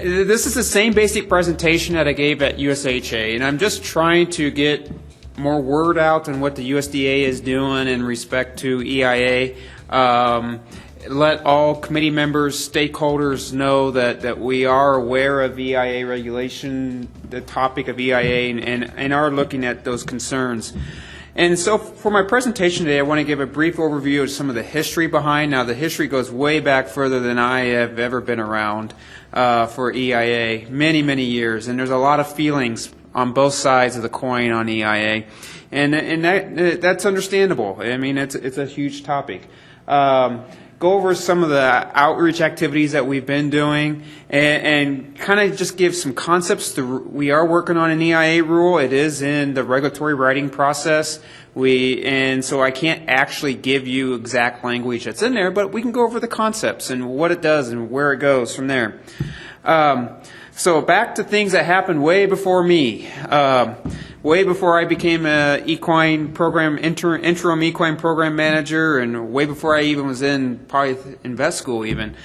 This is the same basic presentation that I gave at USHA, and I'm just trying to get more word out on what the USDA is doing in respect to EIA. Let all committee members, stakeholders know that we are aware of EIA regulation, the topic of EIA, and are looking at those concerns. And so for my presentation today, I want to give a brief overview of some of the history behind. Now, the history goes way back further than I have ever been around for EIA, many, many years. And there's a lot of feelings on both sides of the coin on EIA. And that's understandable. I mean, it's a huge topic. Go over some of the outreach activities that we've been doing and kind of just give some concepts. We are working on an EIA rule. It is in the regulatory writing process. And so I can't actually give you exact language that's in there, but we can go over the concepts and what it does and where it goes from there. So back to things that happened way before me. Way before I became an equine program, interim equine program manager, and way before I even was probably in vet school even.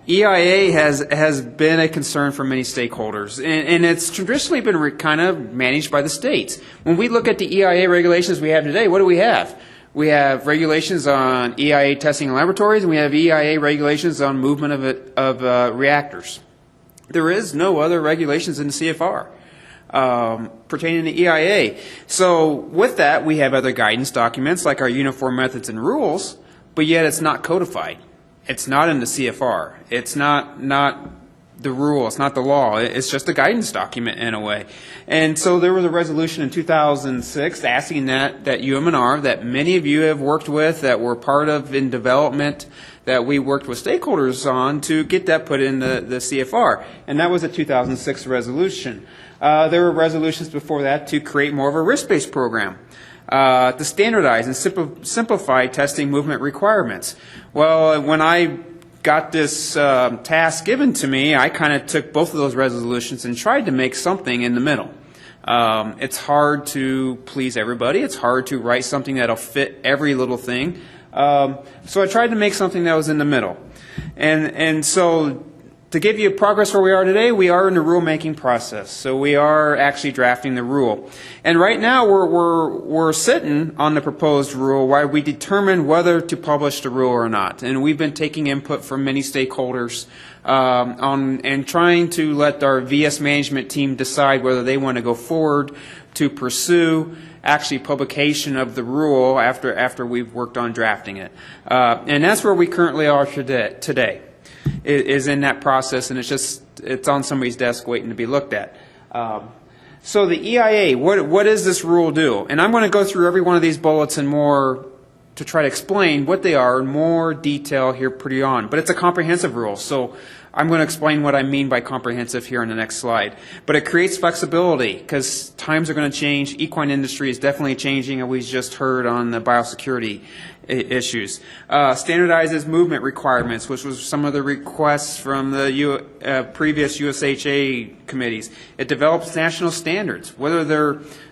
EIA has been a concern for many stakeholders, and it's traditionally been kind of managed by the states. When we look at the EIA regulations we have today, what do we have? We have regulations on EIA testing in laboratories, and we have EIA regulations on movement of reactors. There is no other regulations in the CFR. Pertaining to EIA. So with that, we have other guidance documents like our uniform methods and rules, but yet it's not codified. It's not in the CFR. It's not the rule. It's not the law. It's just a guidance document in a way. And so there was a resolution in 2006 asking that UMNR that many of you have worked with, that were part of in development, that we worked with stakeholders on to get that put in the CFR. And that was a 2006 resolution. There were resolutions before that to create more of a risk-based program, to standardize and simplify testing movement requirements. Well, when I got this task given to me, I kind of took both of those resolutions and tried to make something in the middle. It's hard to please everybody. It's hard to write something that'll fit every little thing. So I tried to make something that was in the middle. And so to give you progress where we are today, we are in the rulemaking process. So we are actually drafting the rule. And right now we're sitting on the proposed rule while we determine whether to publish the rule or not. And we've been taking input from many stakeholders and trying to let our VS management team decide whether they want to go forward to pursue actually publication of the rule after we've worked on drafting it. And that's where we currently are today. Is in that process, and it's on somebody's desk waiting to be looked at. So the EIA, what does this rule do? And I'm going to go through every one of these bullets and more to try to explain what they are in more detail here pretty on. But it's a comprehensive rule, so I'm going to explain what I mean by comprehensive here in the next slide. But it creates flexibility because times are going to change. Equine industry is definitely changing, and we just heard on the biosecurity issues. Standardizes movement requirements, which was some of the requests from the previous USHA committees. It develops national standards. Whether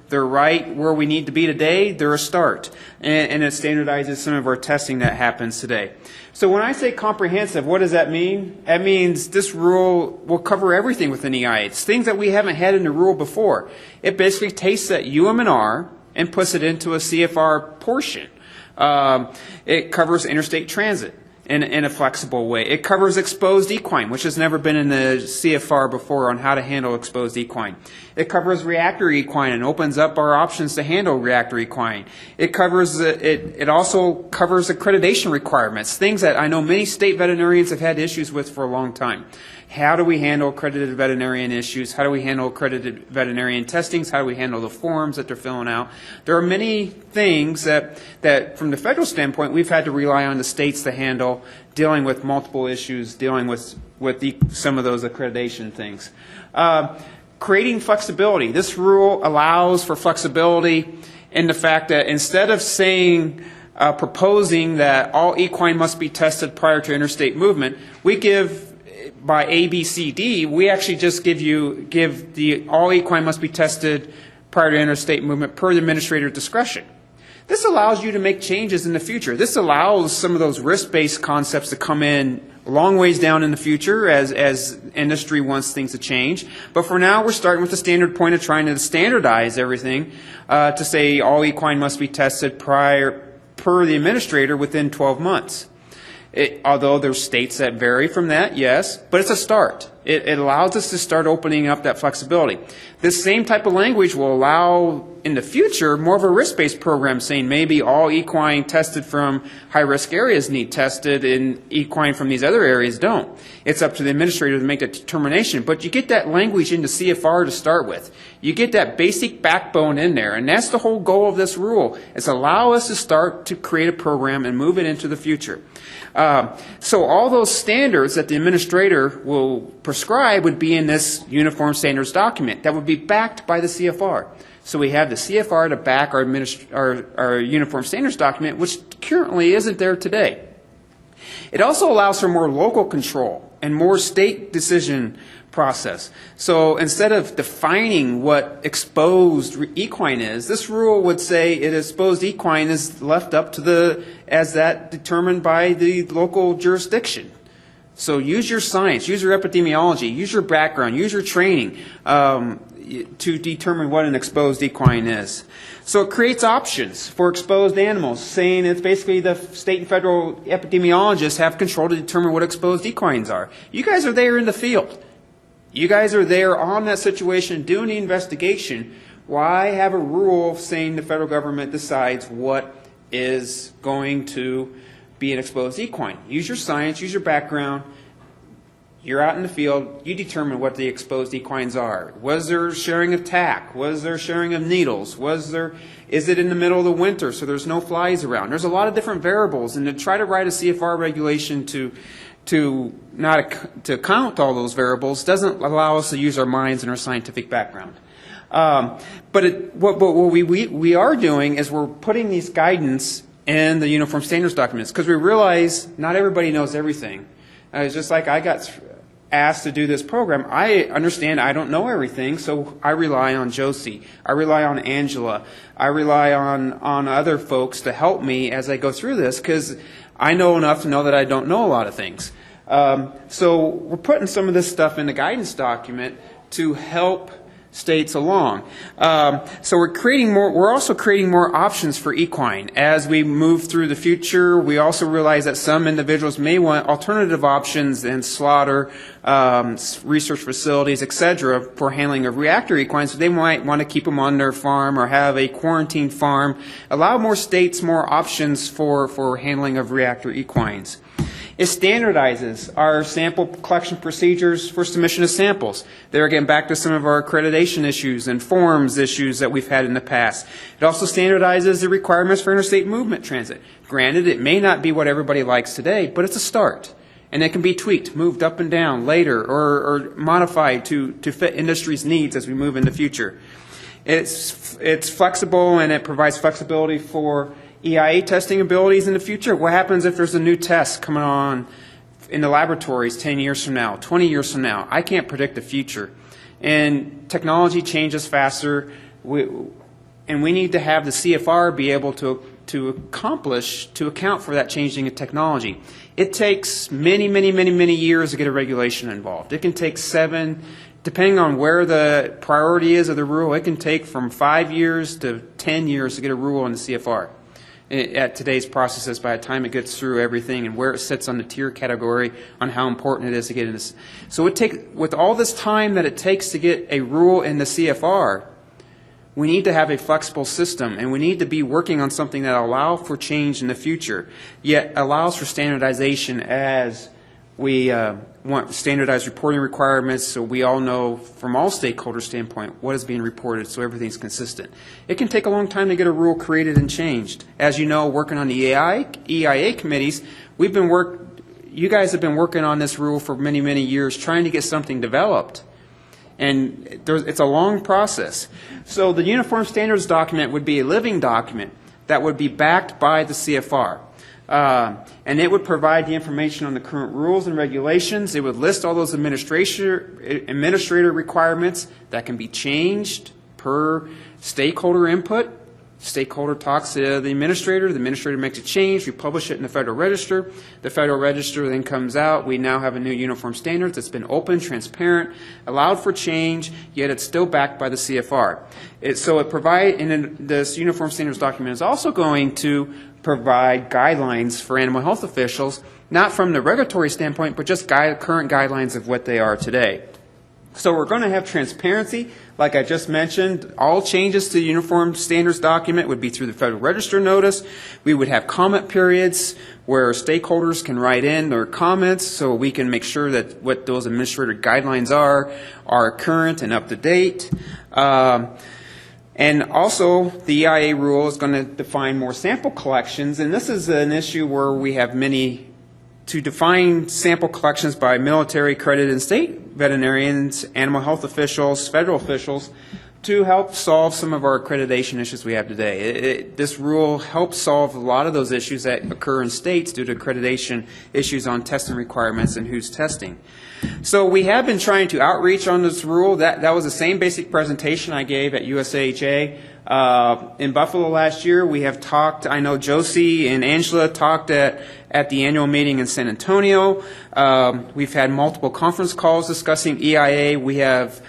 they're right where we need to be today, they're a start. And it standardizes some of our testing that happens today. So when I say comprehensive, what does that mean? That means this rule will cover everything within EIA. It's things that we haven't had in the rule before. It basically takes that UMNR and puts it into a CFR portion. It covers interstate transit in a flexible way. It covers exposed equine, which has never been in the CFR before on how to handle exposed equine. It covers reactor equine and opens up our options to handle reactor equine. It covers it also covers accreditation requirements, things that I know many state veterinarians have had issues with for a long time. How do we handle accredited veterinarian issues? How do we handle accredited veterinarian testings? How do we handle the forms that they're filling out? There are many things that from the federal standpoint, we've had to rely on the states to handle, dealing with multiple issues, dealing with some of those accreditation things. Creating flexibility. This rule allows for flexibility in the fact that instead of saying, proposing that all equine must be tested prior to interstate movement, we give by A, B, C, D, we actually just give the all equine must be tested prior to interstate movement per the administrator's discretion. This allows you to make changes in the future. This allows some of those risk-based concepts to come in a long ways down in the future as industry wants things to change. But for now, we're starting with the standard point of trying to standardize everything to say all equine must be tested per the administrator within 12 months. Although there's states that vary from that, yes, but it's a start. It allows us to start opening up that flexibility. This same type of language will allow, in the future, more of a risk-based program saying maybe all equine tested from high-risk areas need tested and equine from these other areas don't. It's up to the administrator to make that determination, but you get that language into CFR to start with. You get that basic backbone in there, and that's the whole goal of this rule, is allow us to start to create a program and move it into the future. So all those standards that the administrator will prescribe would be in this uniform standards document that would be backed by the CFR. So we have the CFR to back our uniform standards document, which currently isn't there today. It also allows for more local control and more state decision process. So instead of defining what exposed equine is, this rule would say it exposed equine is left up to as that determined by the local jurisdiction. So use your science, use your epidemiology, use your background, use your training to determine what an exposed equine is. So it creates options for exposed animals, saying it's basically the state and federal epidemiologists have control to determine what exposed equines are. You guys are there in the field. You guys are there on that situation doing the investigation. Why have a rule saying the federal government decides what is going to be an exposed equine? Use your science, use your background. You're out in the field. You determine what the exposed equines are. Was there sharing of tack? Was there sharing of needles? Is it in the middle of the winter so there's no flies around? There's a lot of different variables, and to try to write a CFR regulation to count all those variables doesn't allow us to use our minds and our scientific background. What we are doing is we're putting these guidance in the uniform standards documents because we realize not everybody knows everything. It's just like I got asked to do this program. I understand I don't know everything, so I rely on Josie. I rely on Angela. I rely on other folks to help me as I go through this because I know enough to know that I don't know a lot of things. So we're putting some of this stuff in the guidance document to help states along. So we're also creating more options for equine. As we move through the future, we also realize that some individuals may want alternative options in slaughter, research facilities, etc., for handling of reactor equines. So they might want to keep them on their farm or have a quarantine farm. Allow more states more options for handling of reactor equines. It standardizes our sample collection procedures for submission of samples. There again, back to some of our accreditation issues and forms issues that we've had in the past. It also standardizes the requirements for interstate movement transit. Granted, it may not be what everybody likes today, but it's a start. And it can be tweaked, moved up and down later, or modified to fit industry's needs as we move in the future. It's flexible, and it provides flexibility for EIA testing abilities in the future. What happens if there's a new test coming on in the laboratories 10 years from now, 20 years from now? I can't predict the future. And technology changes faster, and we need to have the CFR be able to account for that changing of technology. It takes many years to get a regulation involved. It can take 7, depending on where the priority is of the rule, it can take from 5 years to 10 years to get a rule in the CFR. At today's processes, by the time it gets through everything and where it sits on the tier category on how important it is to get in this. So with all this time that it takes to get a rule in the CFR, we need to have a flexible system, and we need to be working on something that allows for change in the future, yet allows for standardization as we want standardized reporting requirements so we all know from all stakeholders' standpoint what is being reported so everything's consistent. It can take a long time to get a rule created and changed. As you know, working on the EIA committees, you guys have been working on this rule for many years trying to get something developed. And it's a long process. So the Uniform Standards document would be a living document that would be backed by the CFR. And it would provide the information on the current rules and regulations. It would list all those administrator requirements that can be changed per stakeholder input. Stakeholder talks to the administrator makes a change, we publish it in the Federal Register, the Federal Register then comes out, we now have a new uniform standard that's been open, transparent, allowed for change, yet it's still backed by the CFR. And this uniform standards document is also going to provide guidelines for animal health officials, not from the regulatory standpoint, but just current guidelines of what they are today. So we're going to have transparency, like I just mentioned. All changes to the Uniform Standards document would be through the Federal Register notice. We would have comment periods where stakeholders can write in their comments so we can make sure that what those administrative guidelines are current and up to date. And also, the EIA rule is going to define more sample collections, and this is an issue where we have to define sample collections by military, accredited, and state veterinarians, animal health officials, federal officials, to help solve some of our accreditation issues we have today. This rule helps solve a lot of those issues that occur in states due to accreditation issues on testing requirements and who's testing. So we have been trying to outreach on this rule. That was the same basic presentation I gave at USAHA. In Buffalo last year, we have talked, I know Josie and Angela talked at the annual meeting in San Antonio. We've had multiple conference calls discussing EIA. We have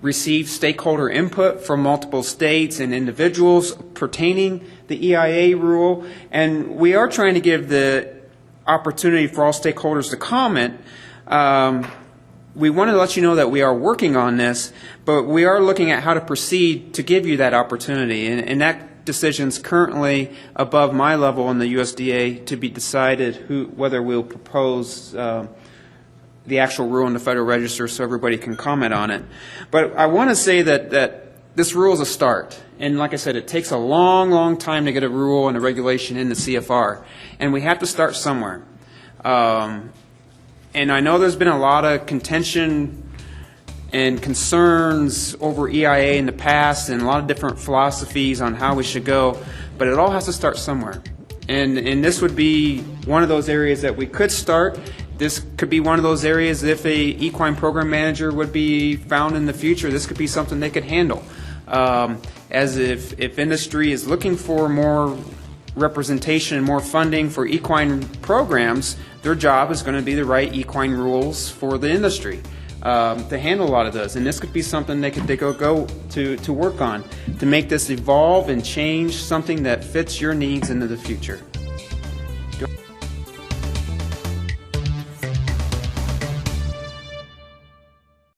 received stakeholder input from multiple states and individuals pertaining the EIA rule. And we are trying to give the opportunity for all stakeholders to comment. We want to let you know that we are working on this, but we are looking at how to proceed to give you that opportunity. And that decision is currently above my level in the USDA to be decided whether we'll propose the actual rule in the Federal Register so everybody can comment on it. But I want to say that this rule is a start. And like I said, it takes a long, long time to get a rule and a regulation in the CFR. And we have to start somewhere. And I know there's been a lot of contention and concerns over EIA in the past and a lot of different philosophies on how we should go, but it all has to start somewhere. And this would be one of those areas that we could start. This could be one of those areas if a equine program manager would be found in the future, this could be something they could handle. As if industry is looking for more representation and more funding for equine programs, their job is going to be to write equine rules for the industry to handle a lot of those. And this could be something they could go to work on to make this evolve and change something that fits your needs into the future.